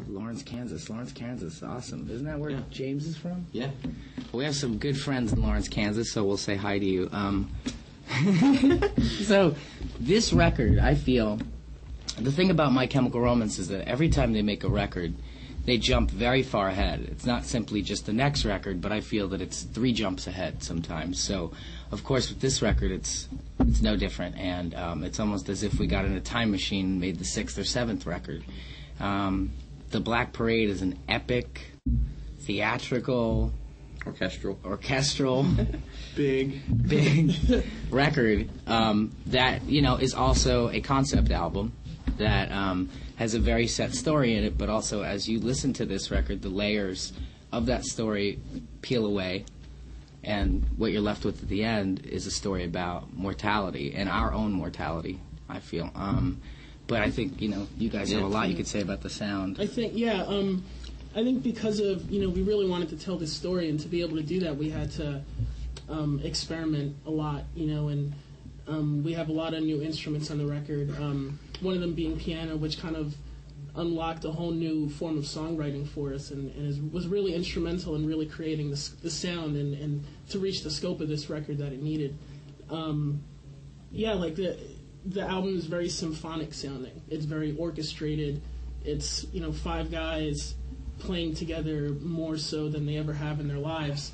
Lawrence, Kansas. Lawrence, Kansas. Awesome. Isn't that where James is from? Yeah. Well, we have some good friends in Lawrence, Kansas, so we'll say hi to you. So this record, I feel, the thing about My Chemical Romance is that every time they make a record, they jump very far ahead. It's not simply just the next record, but I feel that it's 3 jumps ahead sometimes. So, of course, with this record, it's no different, and it's almost as if we got in a time machine and made the 6th or 7th record. The Black Parade is an epic, theatrical, orchestral, big record that is also a concept album that has a very set story in it, but also as you listen to this record, the layers of that story peel away, and what you're left with at the end is a story about mortality and our own mortality, I feel. But I think, you guys have a lot you could say about the sound. I think, I think because of, we really wanted to tell this story, and to be able to do that, we had to experiment a lot, and we have a lot of new instruments on the record. One of them being piano, which kind of unlocked a whole new form of songwriting for us, and was really instrumental in really creating the sound and to reach the scope of this record that it needed. The album is very symphonic sounding. It's very orchestrated. It's 5 guys playing together more so than they ever have in their lives,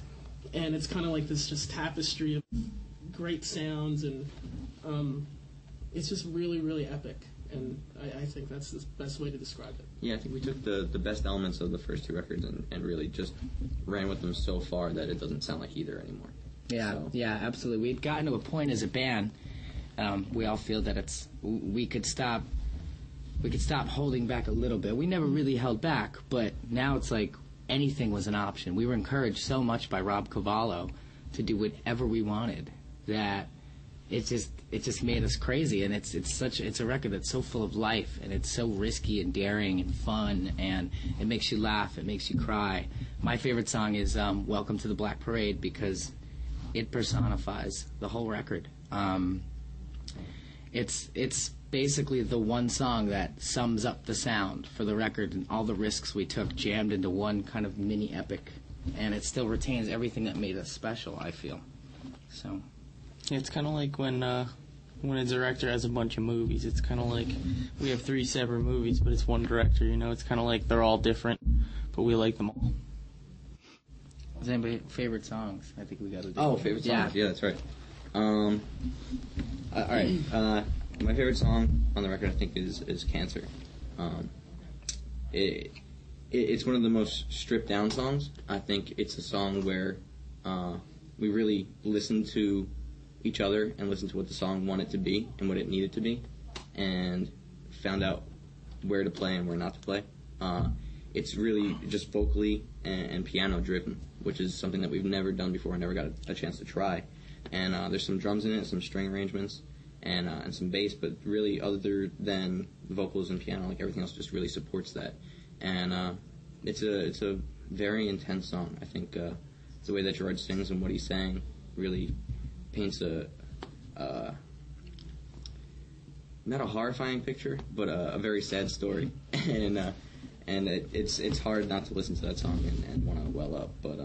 and it's kind of like this just tapestry of great sounds, and it's just really, really epic. And I think that's the best way to describe it. Yeah, I think we took the best elements of the first 2 records and really just ran with them so far that it doesn't sound like either anymore. Yeah, absolutely. We'd gotten to a point as a band, we all feel that we could stop holding back a little bit. We never really held back, but now it's like anything was an option. We were encouraged so much by Rob Cavallo to do whatever we wanted that it just made us crazy. And it's a record that's so full of life, and it's so risky and daring and fun, and it makes you laugh, it makes you cry. My favorite song is Welcome to the Black Parade, because it personifies the whole record. It's basically the one song that sums up the sound for the record and all the risks we took jammed into one kind of mini epic, and it still retains everything that made us special, I feel. So it's kind of like when a director has a bunch of movies. It's kind of like we have 3 separate movies, but it's one director. It's kind of like they're all different, but we like them all. Does anybody favorite songs? I think we got to do. Oh, favorite songs. Yeah, that's right. All right. My favorite song on the record, I think, is Cancer. It's one of the most stripped down songs. I think it's a song where we really listened to each other and listened to what the song wanted to be and what it needed to be, and found out where to play and where not to play. It's really just vocally and piano driven, which is something that we've never done before and never got a chance to try. And there's some drums in it, some string arrangements, and some bass, but really other than the vocals and piano, like everything else just really supports that. And it's a very intense song. I think the way that Gerard sings and what he's saying really paints not a horrifying picture, but a very sad story. And it's hard not to listen to that song and want to well up, but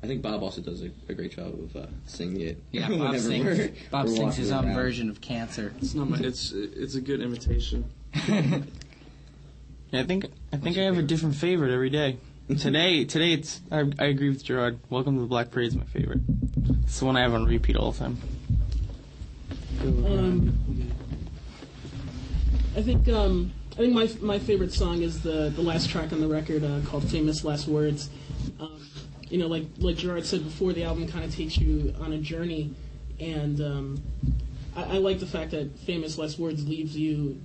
I think Bob also does a great job of singing it. Yeah, Bob sings his own version of Cancer. It's a good imitation. Yeah, I think I have a different favorite every day. Today it's I agree with Gerard. Welcome to the Black Parade is my favorite. It's the one I have on repeat all the time. I think my favorite song is the last track on the record called Famous Last Words. Like Gerard said before, the album kind of takes you on a journey, and I like the fact that Famous Last Words leaves the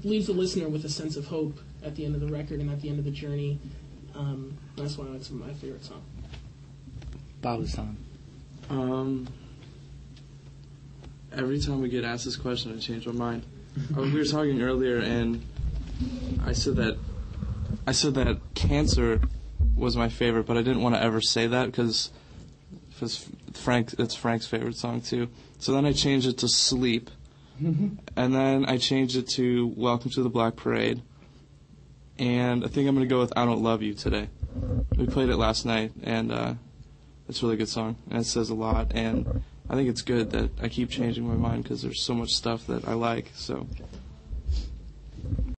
listener with a sense of hope at the end of the record and at the end of the journey. That's why it's my favorite song. Bob's song. Every time we get asked this question, I change my mind. We were talking earlier, and I said that Cancer was my favorite, but I didn't want to ever say that because it's Frank's favorite song too. So then I changed it to Sleep, and then I changed it to Welcome to the Black Parade, And I think I'm going to go with I Don't Love You today. We played it last night, and it's a really good song, and it says a lot. And I think it's good that I keep changing my mind because there's so much stuff that I like. So